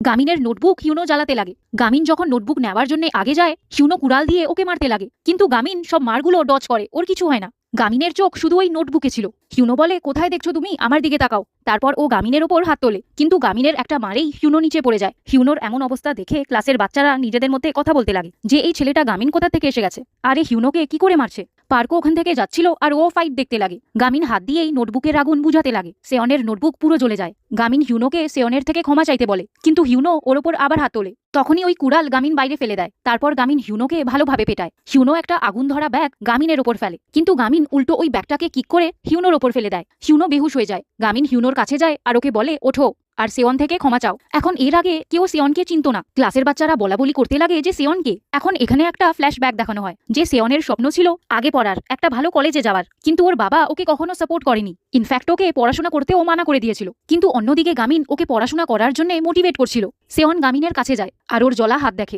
গামিনের notebook হিউনো জ্বালাতে লাগে। গামিন যখন নোটবুক নেওয়ার জন্য আগে যায়, হিউনো কুড়াল দিয়ে ওকে মারতে লাগে, কিন্তু গামিন সব মারগুলো ডজ করে, ওর কিছু হয় না। গামিনের চোখ শুধু ওই নোটবুকে ছিল। হিউনো বলে, কোথায় দেখছো তুমি, আমার দিকে তাকাও। তারপর ও গামিনের ওপর হাত তোলে, কিন্তু গামিনের একটা মারেই হিউনো নিচে পড়ে যায়। হিউনোর এমন অবস্থা দেখে ক্লাসের বাচ্চারা নিজেদের মধ্যে কথা বলতে লাগে যে এই ছেলেটা গামিন কোথা থেকে এসে গেছে, আরে হিউনোকে কি করে মারছে। পার্কও ওখান থেকে যাচ্ছিল আর ও ফাইট দেখতে লাগে। গামিন হাত দিয়েই নোটবুকের আগুন বুঝাতে লাগে। সেয়নের নোটবুক পুরো জ্বলে যায়। গামিন হিউনোকে সেয়নের থেকে ক্ষমা চাইতে বলে, কিন্তু হিউনো ওর ওপর আবার হাত তোলে। তখনই ওই কুড়াল গামিন বাইরে ফেলে দেয়। তারপর গামিন হিউনোকে ভালোভাবে পেটায়। হিউনো একটা আগুন ধরা ব্যাগ গামিনের ওপর ফেলে, কিন্তু গামিন উল্টো ওই ব্যাগটাকে কিক করে হিউনোর ওপর ফেলে দেয়। হিউনো বেহুশ হয়ে যায়। গামিন হিউনোর কাছে যায় আর ওকে বলে, ওঠো আর সেয়ন থেকে ক্ষমা চাও। এখন এর আগে কেউ সেয়নকে চিনতো না। ক্লাসের বাচ্চারা বলাবলি করতে লাগে যে সেয়নকে। এখন এখানে একটা ফ্ল্যাশব্যাক দেখানো হয় যে সেয়নের স্বপ্ন ছিল আগে পড়ার, একটা ভালো কলেজে যাওয়ার, কিন্তু ওর বাবা ওকে কখনো সাপোর্ট করেনি। ইনফ্যাক্ট ওকে পড়াশোনা করতেও মানা করে দিয়েছিল। কিন্তু অন্যদিকে গামিন ওকে পড়াশোনা করার জন্য মোটিভেট করছিল। সেয়ন গামিনের কাছে যায় আর ওর জ্বলা হাত দেখে।